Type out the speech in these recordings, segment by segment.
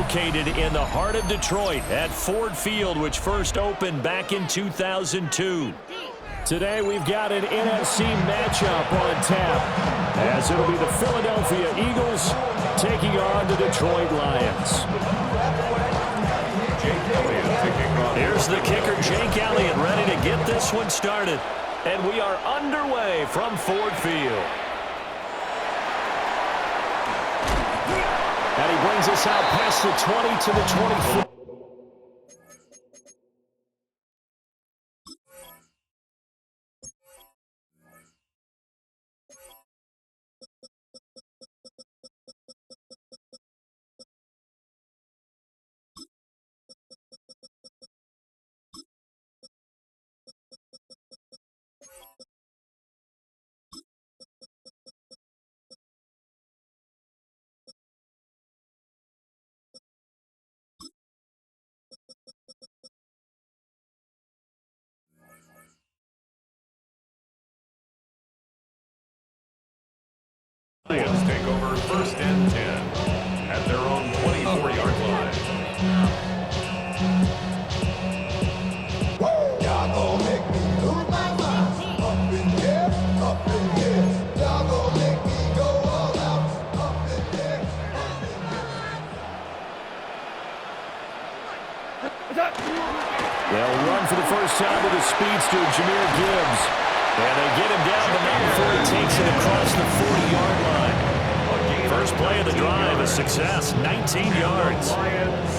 located in the heart of Detroit at Ford Field, which first opened back in 2002. Today we've got an NFC matchup on tap, as it'll be the Philadelphia Eagles taking on the Detroit Lions. Here's the kicker, Jake Elliott, ready to get this one started. And we are underway from Ford Field. And he brings us out past the 20 to the 24. Lions take over first and 10 at their own 24-yard line. Y'all gon' make me lose my mind. Up in here, up in here. Y'all gon' make me go all out. Up in here, up in here. They'll run for the first time with the speedster, Jahmyr Gibbs. And they get him down, but not before he takes it across the 40-yard line. First play of the drive, a success, 19 yards.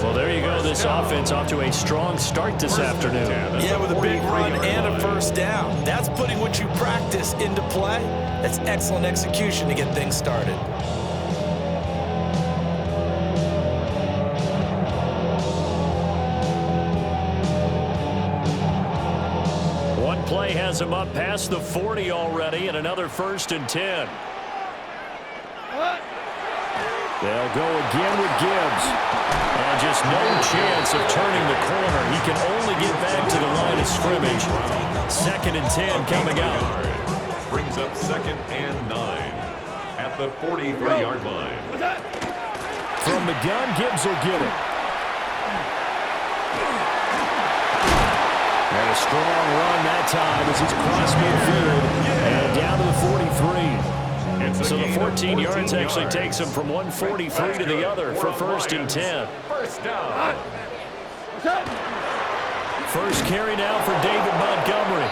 Well, there you go. This offense off to a strong start this afternoon. Yeah, with a big run and a first down. That's putting what you practice into play. That's excellent execution to get things started. Play has him up past the 40 already, and another first and 10. They'll go again with Gibbs. And just no chance of turning the corner. He can only get back to the line of scrimmage. Second and 10 coming out. Brings up second and 9 at the 43-yard line. From the gun, Gibbs will get it. And a strong run that time as he's crossed midfield and down to the 43. So the 14 yards actually takes him from 143 to the other for first and 10. First down. First carry now for David Montgomery.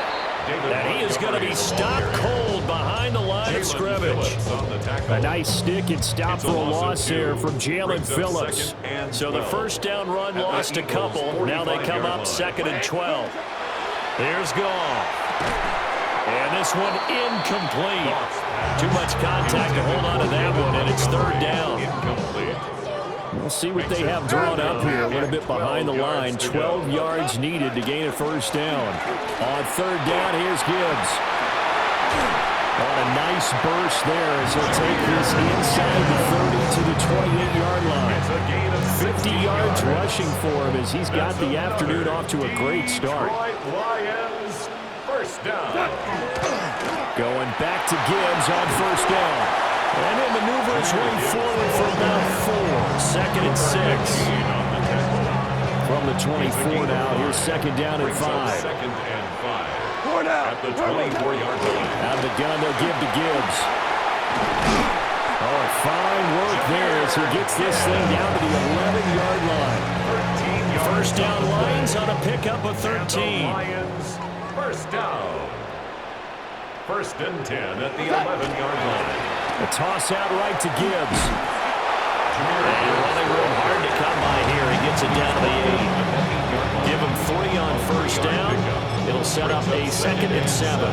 And he is going to be stopped cold behind the line of scrimmage. A nice stick and stop for a loss there from Jalen Phillips. So the first down run lost a couple. Now they come up second and 12. Here's Goff. And this one incomplete. Too much contact to hold on to that one, and it's third down. We'll see what they have drawn up here. A little bit behind the line. 12 yards needed to gain a first down. On third down, here's Gibbs. On a nice burst there as he'll take this inside the 30 to the 28-yard line. 50 yards rushing for him as he's got the afternoon off to a great start. Lions, first down. Going back to Gibbs on first down. And it maneuvers way forward for about 4. Second and 6. From the 24 now, here's second down and 5. Second and 5. At the 24-yard line. Out of the gun, they'll give to Gibbs. Oh, fine work there as he gets this thing down to the 11-yard line. First down Lions on a pickup of 13. Lions, first down. First and 10 at the 11-yard line. A toss out right to Gibbs. And running room hard to come by here. He gets it down to the 8. Give him 3 on first down. It'll set up a second and 7.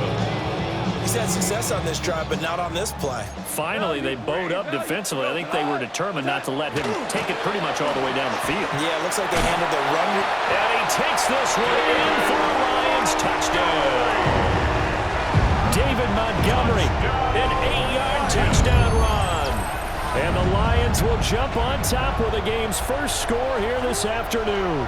He's had success on this drive, but not on this play. Finally, they bowed up defensively. I think they were determined not to let him take it pretty much all the way down the field. Yeah, it looks like they handled the run. And he takes this one in for a Lions touchdown. David Montgomery, an 8-yard touchdown run. And the Lions will jump on top with the game's first score here this afternoon.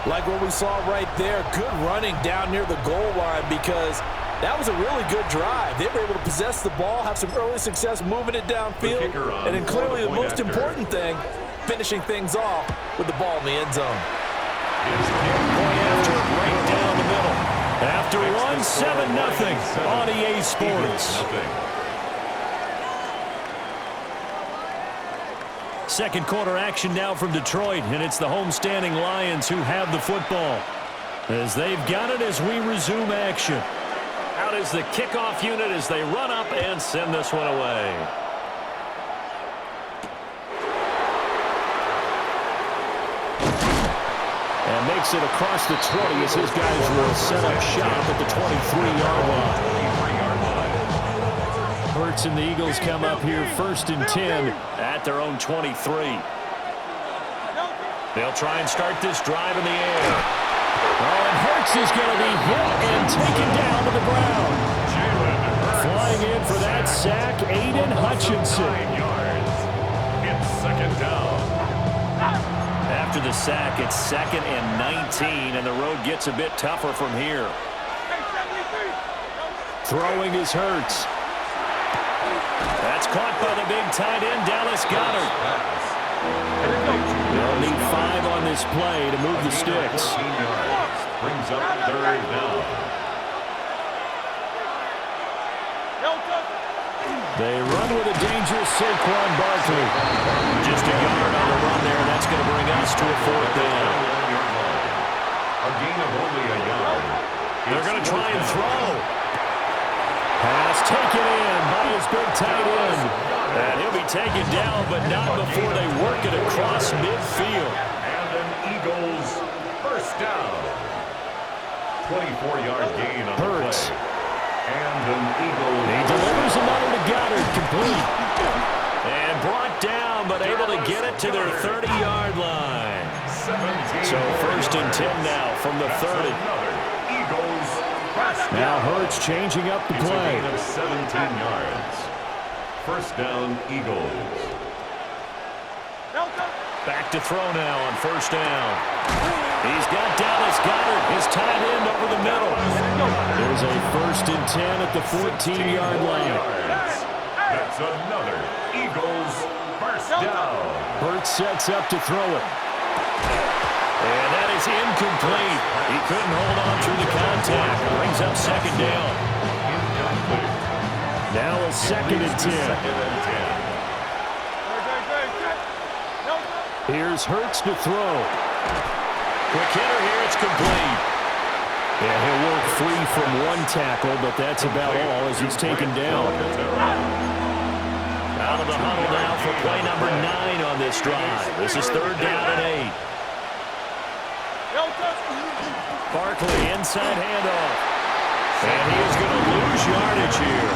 Like what we saw right there, good running down near the goal line because that was a really good drive. They were able to possess the ball, have some early success moving it downfield, and then clearly the most important thing, finishing things off with the ball in the end zone. Point after right down the middle. After one, 7-0 on EA Sports. Second quarter action now from Detroit, and it's the homestanding Lions who have the football. As they've got it as we resume action. Out is the kickoff unit as they run up and send this one away. And makes it across the 20 as his guys will set up shop at the 23-yard line. Hurts and the Eagles come up here 1st and 10 at their own 23. They'll try and start this drive in the air. Oh, and Hurts is going to be hit and taken down to the ground. Flying in for that sack, Aiden Hutchinson. 9 yards. It's second down. After the sack, it's 2nd and 19, and the road gets a bit tougher from here. Throwing is Hurts. That's caught by the big tight end, Dallas Goedert. They'll need 5 on this play to move the sticks. 14 yards. Brings up 3rd down. They run with a dangerous Saquon Barkley. Just a yard on the run there, and that's going to bring us to a 4th down. A gain of only a yard. They're going to try and throw. Pass taken in by his big tight end. And he'll be taken down, but not before they work it across midfield. And an Eagles first down. 24-yard gain on Hurts. the play. And an Eagles. He delivers another to Goddard, complete. And brought down, but able to get it to their 30-yard line. 17. So 1st and 10 now from the 30. Another Eagles first down. Now Hurts changing up the It's a play. gain of 17 yards. First down, Eagles. Back to throw now on 1st down. He's got Dallas Goedert, his tight end over the middle. There's a 1st and 10 at the 14-yard line. That's another Eagles first down. Hurts sets up to throw it. And that is incomplete. He couldn't hold on through the contact. Brings up 2nd down. Incomplete. Now a 2nd and 10. Second and 10. Here's Hurts to throw. Quick hitter here, it's complete. Yeah, he'll work free from one tackle, but that's about all as he's taken down. Out of the huddle now for play number 9 on this drive. This is 3rd down and 8. Barkley, inside handoff. And he is going to lose yardage here.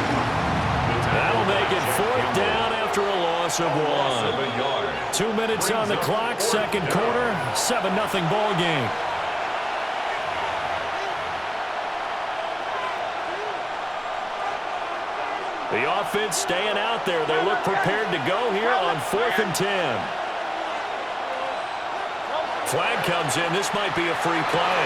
That'll make it 4th down after a loss of 1. 2 minutes on the clock, 2nd quarter, 7-0 ball game. The offense staying out there. They look prepared to go here on 4th and 10. Flag comes in. This might be a free play.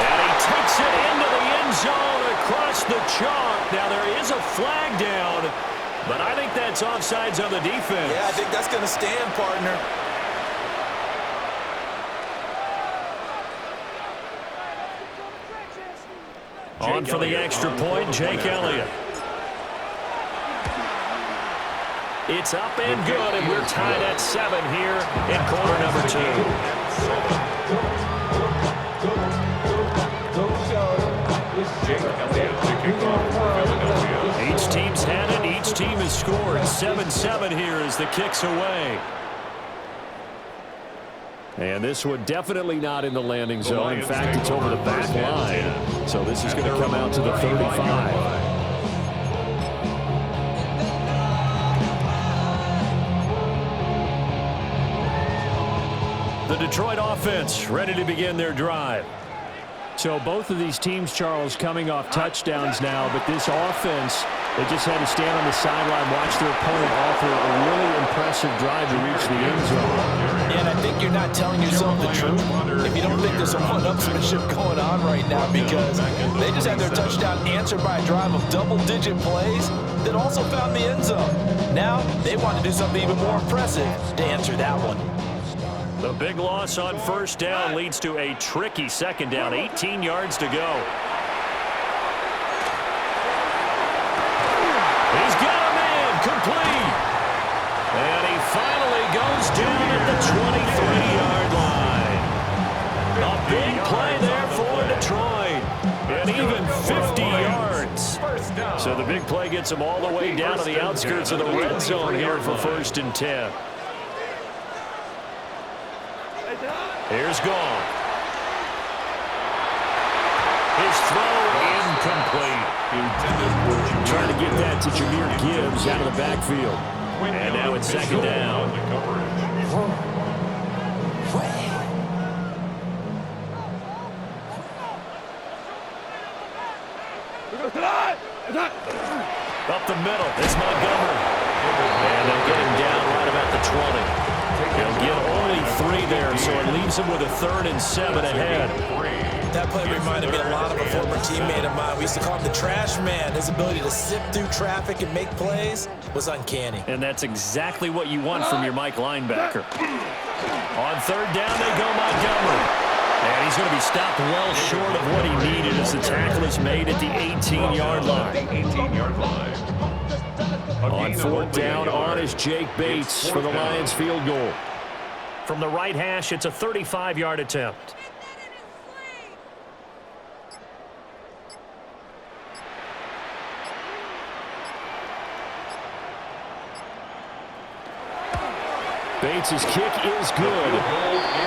And he takes it into the end zone across the chalk. Now there is a flag down, but I think that's offsides on the defense. Yeah, I think that's going to stand, partner. On for the extra point, Jake Elliott. It's up and good, and we're tied at 7 here in quarter number 2. Each team's had it. Each team has scored. 7-7 here as the kick's away. And this one definitely not in the landing zone. In fact, it's over the back line. So this is going to come out to the 35. The Detroit offense ready to begin their drive. So both of these teams, Charles, coming off touchdowns now, but this offense, they just had to stand on the sideline, watch their opponent offer a really impressive drive to reach the end zone. Yeah, and I think you're not telling yourself the truth if you don't think there's some one-upsmanship going on right now, because they just had their touchdown answered by a drive of double-digit plays that also found the end zone. Now they want to do something even more impressive to answer that one. The big loss on first down leads to a tricky second down. 18 yards to go. He's got a man complete. And he finally goes down at the 23-yard line. A big play there for Detroit. And even 50 yards. So the big play gets him all the way down to the outskirts of the red zone here for 1st and 10. Here's Gall. His throw incomplete. Trying to get that to Jahmyr Gibbs out of the backfield. And now it's second down. Up the middle, it's Montgomery. And they'll get him down right about the 20. He'll get only 3 there, so it leaves him with a 3rd and 7 ahead. That play reminded me a lot of a former teammate of mine. We used to call him the trash man. His ability to sift through traffic and make plays was uncanny. And that's exactly what you want from your Mike linebacker. On 3rd down, they go Montgomery. And he's going to be stopped well short of what he needed as the tackle is made at the 18-yard line. On 4th down, on is Jake Bates for the Lions field goal. From the right hash, it's a 35-yard attempt. Bates' kick is good.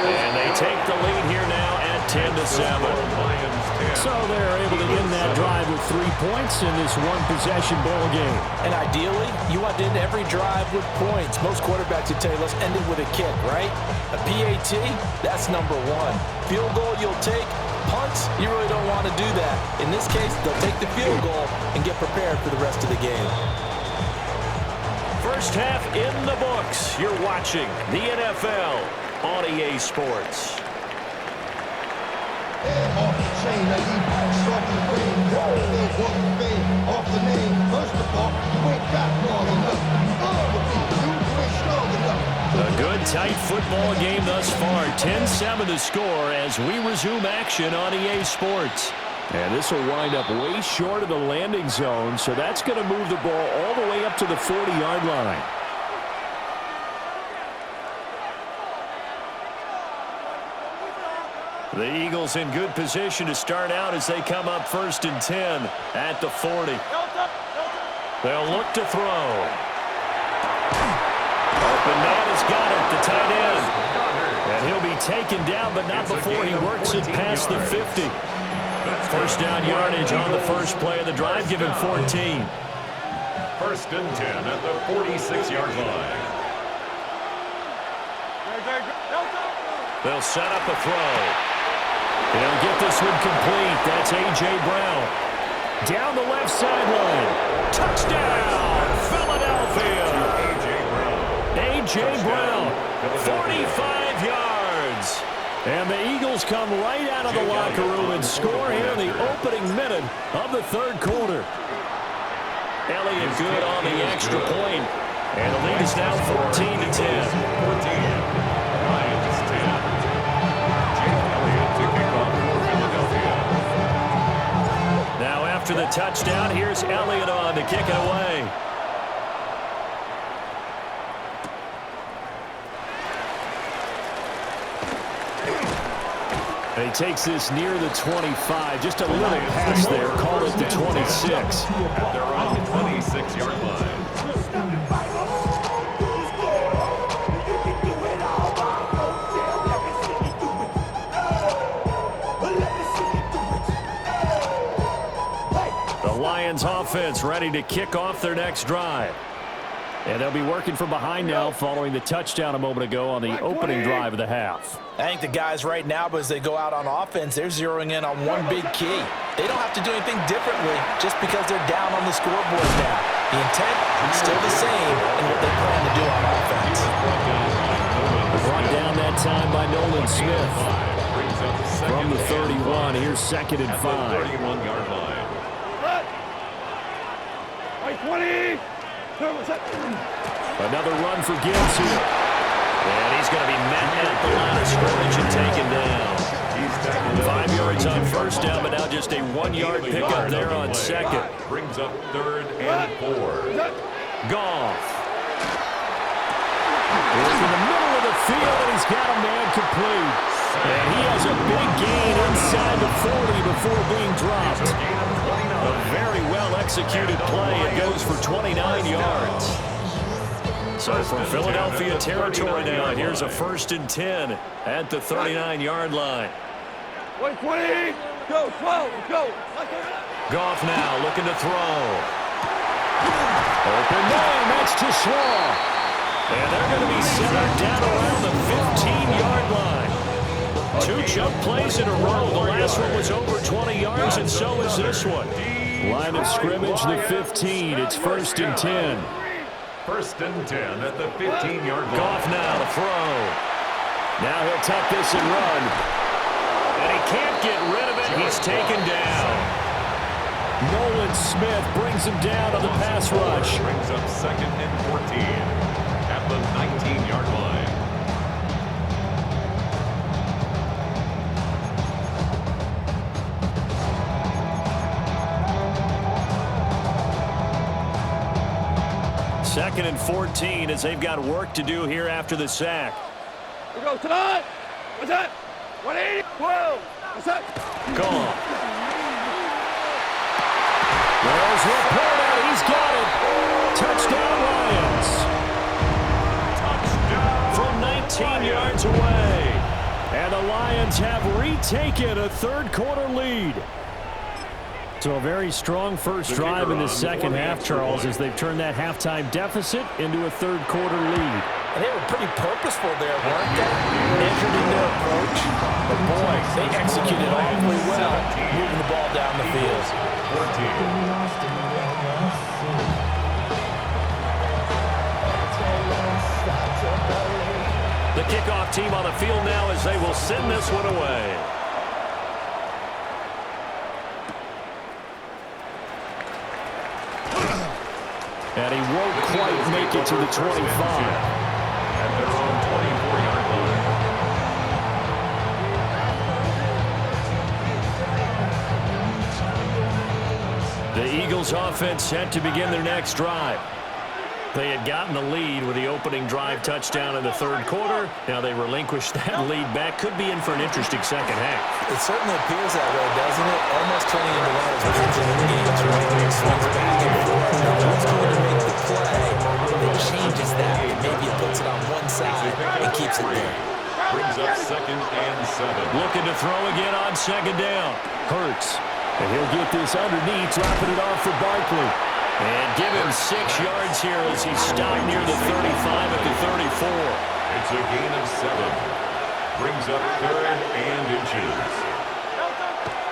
And they take the lead here now at 10-7. So they're able to end that drive with 3 points in this one-possession ball game. And ideally, you want to end every drive with points. Most quarterbacks would tell you, let's end it with a kick, right? A PAT, that's number 1. Field goal you'll take. Punts, you really don't want to do that. In this case, they'll take the field goal and get prepared for the rest of the game. First half in the books. You're watching the NFL on EA Sports. Off the chain, I leave soft in the brain. They walk the fame off the name. First of all, you ain't got long enough. You ain't strong enough. A good, tight football game thus far. 10-7 to score as we resume action on EA Sports. And this will wind up way short of the landing zone, so that's going to move the ball all the way up to the 40-yard line. The Eagles in good position to start out as they come up 1st and 10 at the 40. They'll look to throw. Open man has got it, the tight end. And he'll be taken down, but not before he works it past the 50. First down yardage on the first play of the drive, given 14. 1st and 10 at the 46-yard line. They'll set up a throw. They'll get this one complete. That's A.J. Brown. Down the left sideline. Touchdown, Philadelphia. A.J. Brown, 45 yards. And the Eagles come right out of the locker room and score here in the opening minute of the 3rd quarter. Elliott good on the extra point. And the lead is now 14-10. Now after the touchdown, here's Elliott on to kick it away. And he takes this near the 25. Just a little pass there. Call it the 26. At their own 26-yard line. The Lions offense ready to kick off their next drive. And they'll be working from behind now following the touchdown a moment ago on the opening drive of the half. I think the guys right now, as they go out on offense, they're zeroing in on one big key. They don't have to do anything differently just because they're down on the scoreboard now. The intent is still the same in what they plan to do on offense. Brought down that time by Nolan Smith. From the 31, here's 2nd and 5. 31-yard line. 20. Another run for Gibbs here. And he's going to be met at the line of just a 1-yard pickup there on second. Brings up 3rd and 4. Goff. Look in the middle of the field, and he's got a man complete. And he has a big gain inside the 40 before being dropped. A very well-executed play. It goes for 29 yards. So from Philadelphia territory now, here's a 1st and 10 at the 39-yard line. 20, go, 12, go. Goff now looking to throw. Open man, that's too slow. And they're going to be centered down around the 15-yard line. 2 jump plays in a row. The last one was over 20 yards, and so is this one. Line of scrimmage, the 15. It's 1st and 10. 1st and 10 at the 15-yard line. Goff now to throw. Now he'll tuck this and run. And he can't get rid of it. He's taken down. Nolan Smith brings him down on the pass rush. Brings up 2nd and 14 at the 19-yard line. Second and 14 as they've got work to do here after the sack. We go tonight. What's that? 180, 12. What's that? Goff. There's Laporta. He's got it. Touchdown Lions. Touchdown. From 19 yards away. And the Lions have retaken a 3rd quarter lead. So a very strong first drive in the second half, Charles, as they've turned that halftime deficit into a 3rd quarter lead. And they were pretty purposeful there, weren't they? Measured in their approach. But boy, they executed awfully well, moving the ball down the field. 14. The kickoff team on the field now as they will send this one away. And he won't quite make it to the 25. At their own 24-yard line. The Eagles offense set to begin their next drive. They had gotten the lead with the opening drive touchdown in the 3rd quarter. Now they relinquished that lead back. Could be in for an interesting second half. It certainly appears that way, doesn't it? Almost turning into one of those game-changing games, right? It swings back and forth. Now who's going to make the play that changes that? And maybe it puts it on one side and keeps it there. Brings up 2nd and 7. Looking to throw again on 2nd down. Hurts. And he'll get this underneath, dropping it off for Barkley. And give him 6 yards here as he's stopped near the 35 at the 34. It's a gain of 7. Brings up 3rd and inches.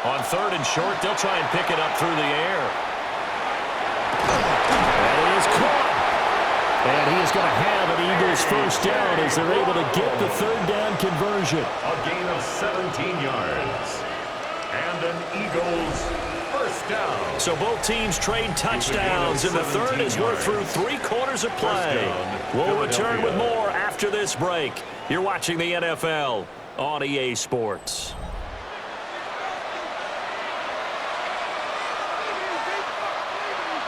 On 3rd and short, they'll try and pick it up through the air. That is caught. And he is going to have an Eagles first down as they're able to get the 3rd down conversion. A gain of 17 yards. And an Eagles first down. So both teams trade touchdowns, and the 3rd as we're through 3 quarters of play. We'll return with more after this break. You're watching the NFL on EA Sports.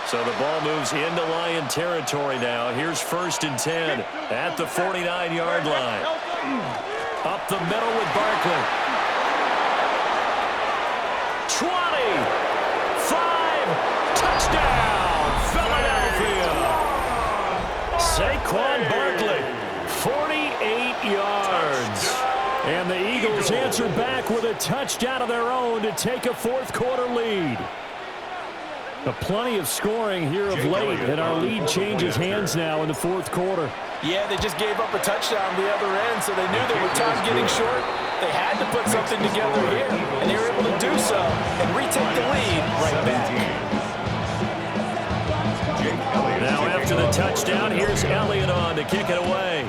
So the ball moves into Lion territory now. Here's 1st and 10 at the 49-yard line. Up the middle with Barkley. 20. 5, touchdown, Philadelphia. Saquon Barkley, 48 yards. And the Eagles answer back with a touchdown of their own to take a 4th quarter lead. Plenty of scoring here of late, and our lead changes hands now in the 4th quarter. Yeah, they just gave up a touchdown the other end, so they knew that with time getting short, they had to put something together here, and they were able to do so and retake the lead right back. Now after the touchdown, here's Elliott on to kick it away.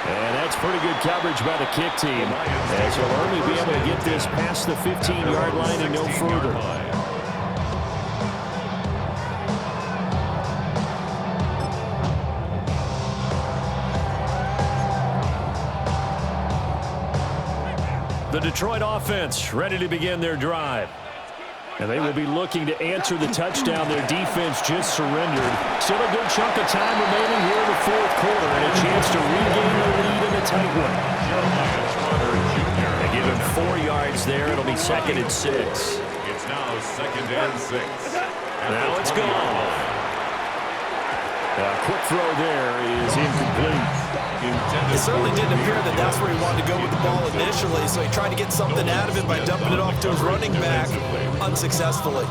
And that's pretty good coverage by the kick team, as he'll only be able to get this past the 15-yard line and no further. The Detroit offense ready to begin their drive. And they will be looking to answer the touchdown their defense just surrendered. Still a good chunk of time remaining here in the fourth quarter and a chance to regain the lead in a tight one. They give him 4 yards there. It'll be 2nd and 6. It's now 2nd and 6. Now it's gone. A quick throw there is incomplete. It certainly didn't appear that that's where he wanted to go with the ball initially, so he tried to get something out of it by dumping it off to his running back unsuccessfully.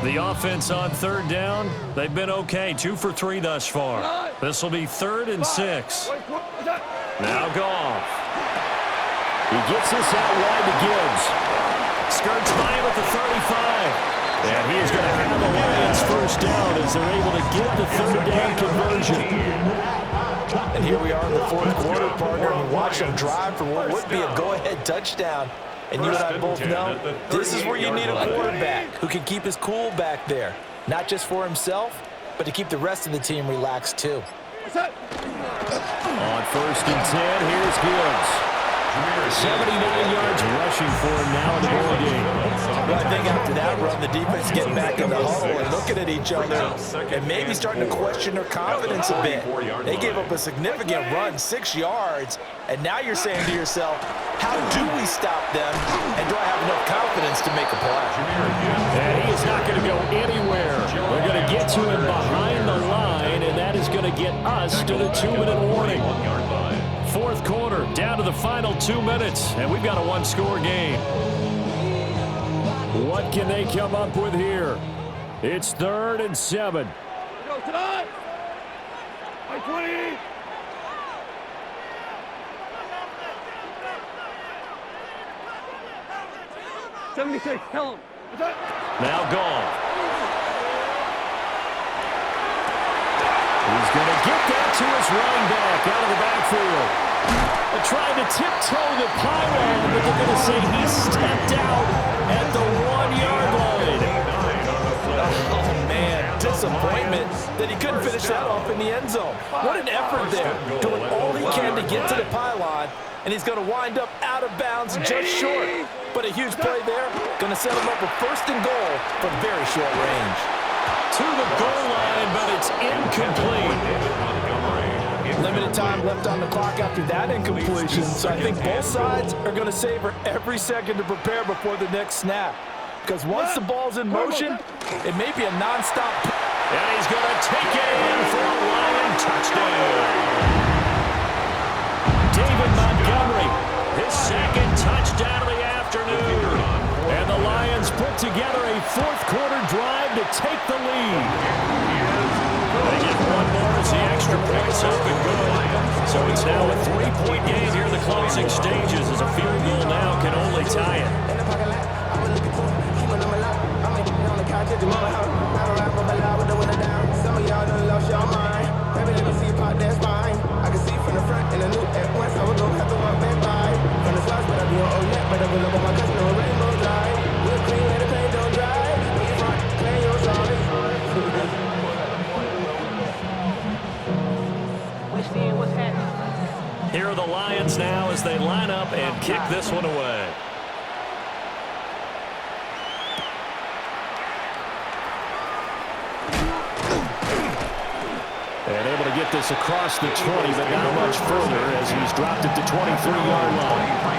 The offense on 3rd down, they've been okay. 2 for 3 thus far. This will be 3rd and 6. Now Goff. He gets this out wide to Gibbs. Skirts by him at the 35. And he is going to have the Lions first down as they're able to get the 3rd down conversion. And here we are in the fourth quarter, partner, and watch them drive for what would be a go-ahead touchdown. And you and I both know this is where you need a quarterback who can keep his cool back there, not just for himself, but to keep the rest of the team relaxed too. On 1st and 10, here's Gibbs. 79 yards rushing for him now in the ball game. Well, I think after that run, the defense getting back in the huddle and looking at each other and maybe starting to question their confidence a bit. They gave up a significant run, 6 yards, and now you're saying to yourself, how do we stop them, and do I have enough confidence to make a play? And he is not going to go anywhere. They're going to get to him behind the line, and that is going to get us to the 2-minute warning. Fourth quarter, down to the final 2 minutes, and we've got a 1-score game. What can they come up with here? It's 3rd and 7. Go tonight. 20. $76. Tell him. Now gone. He's going to get that to his running back out of the backfield. They're trying to tiptoe the pylon, but they're going to say he stepped out at the 1-yard line. Oh, man, disappointment that he couldn't finish that off in the end zone. What an effort there, doing all he can to get to the pylon, and he's going to wind up out of bounds just short. But a huge play there, going to set him up with 1st and goal from very short range. To the goal line, but it's incomplete. Limited time left on the clock after that incompletion, so I think both sides are going to savor every second to prepare before the next snap. Because once the ball's in motion, it may be a nonstop. And he's going to take it in for a Lion touchdown. David Montgomery, his 2nd touchdown of the afternoon. And the Lions put together a fourth-quarter drive to take the lead. They get one more as the extra points up and good. So it's now a 3-point game here in the closing stages as a field goal now can only tie it. Here are the Lions now as they line up and kick this one away. And able to get this across the 20, but not much further as he's dropped it to 23-yard line.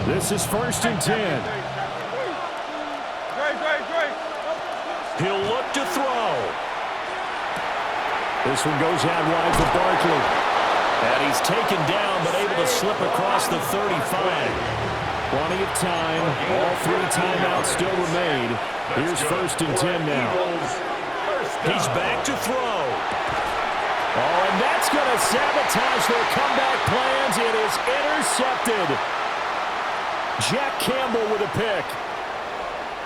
This is 1st and 10. He'll look to throw. This one goes out wide for Barkley. And he's taken down, but able to slip across the 35. Plenty of time. All 3 timeouts still remain. Here's 1st and 10 now. He's back to throw. Oh, and that's going to sabotage their comeback plans. It is intercepted. Jack Campbell with a pick.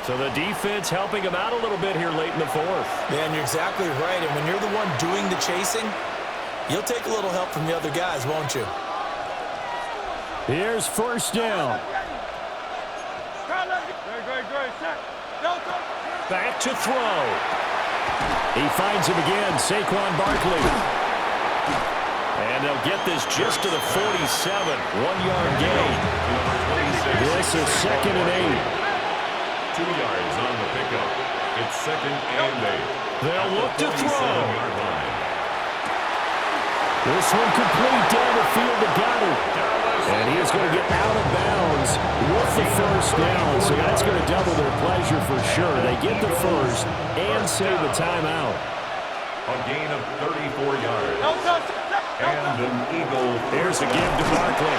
So the defense helping him out a little bit here late in the fourth. Man, you're exactly right. And when you're the one doing the chasing, You'll take a little help from the other guys, won't you? Here's first down. Back to throw. He finds him again, Saquon Barkley. And they'll get this just to the 47, 1-yard gain. This is 2nd and 8. 2 yards on the pickup. It's 2nd and 8. They'll look to throw. Line. This one complete down the field to Goddard. And he is going to get out of bounds with the first down. So that's going to double their pleasure for sure. They get the first and save the timeout. A gain of 34 yards. And an Eagle. Here's a give to Barkley.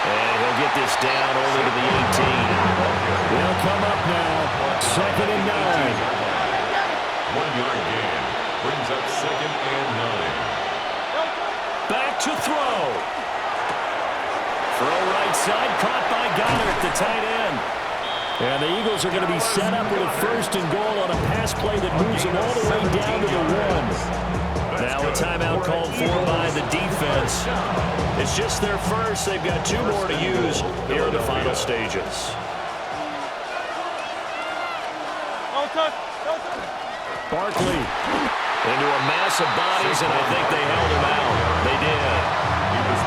And he'll get this down only to the 18. They'll come up now. 2nd and 9. 1-yard gain. Brings up 2nd and 9. Back to throw. Throw right side, caught by Goddard, the tight end. And the Eagles are going to be set up with a 1st and goal on a pass play that moves them all the way down to the 1. Now a timeout called for by the defense. It's just their first. They've got 2 more to use here in the final stages. Barkley into a mass of bodies, and I think they held him out. They did.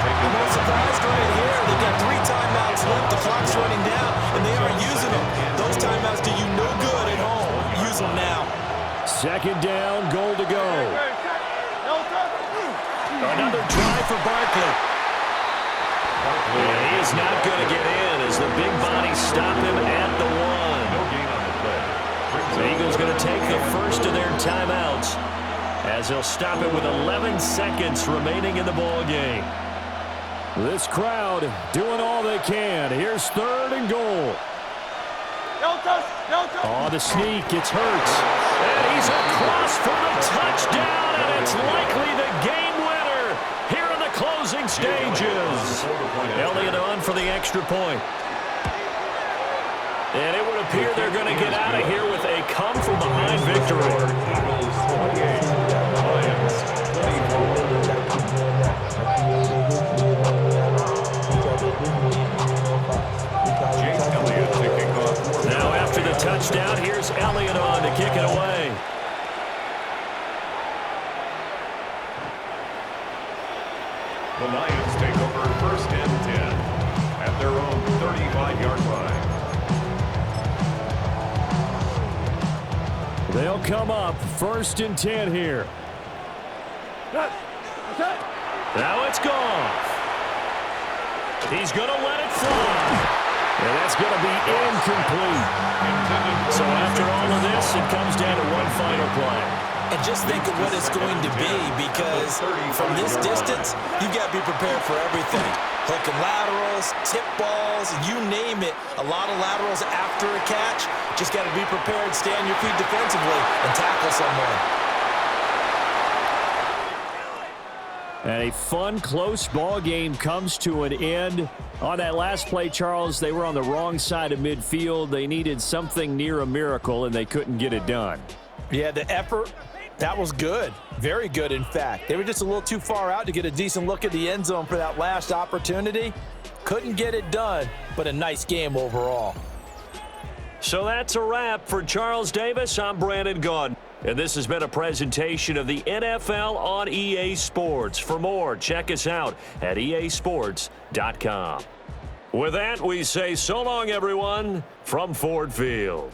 I'm not surprised right here. They've got 3 timeouts left. The clock's running down, and they aren't using them. Those timeouts do you no good at home. Use them now. 2nd down, goal to go. Another try for Barkley. And he is not going to get in as the big bodies stop him at the 1. No gain on the play. The Eagles going to take the first of their timeouts as they'll stop it with 11 seconds remaining in the ball game. This crowd doing all they can. Here's 3rd and goal. Oh, the sneak. It's Hurts. And he's across for the touchdown, and it's likely the game winner here in the closing stages. Elliott on for the extra point. And it would appear they're going to get out of here with a come-from-behind victory. Now after the touchdown, here's Elliott on to kick it away. The Lions take over 1st and 10 at their own 35-yard line. They'll come up 1st and 10 here. Now it's gone. He's going to let it fly. And that's going to be incomplete. So after all of this, it comes down to one final play. And just think of what it's going to be, because from this distance, you've got to be prepared for everything. Hook and laterals, tip balls, you name it. A lot of laterals after a catch. Just got to be prepared, stay on your feet defensively, and tackle someone. And a fun, close ball game comes to an end. On that last play, Charles, they were on the wrong side of midfield. They needed something near a miracle, and they couldn't get it done. Yeah, the effort, that was good. Very good, in fact. They were just a little too far out to get a decent look at the end zone for that last opportunity. Couldn't get it done, but a nice game overall. So that's a wrap for Charles Davis. I'm Brandon Gaudin. And this has been a presentation of the NFL on EA Sports. For more, check us out at easports.com. With that, we say so long, everyone, from Ford Field.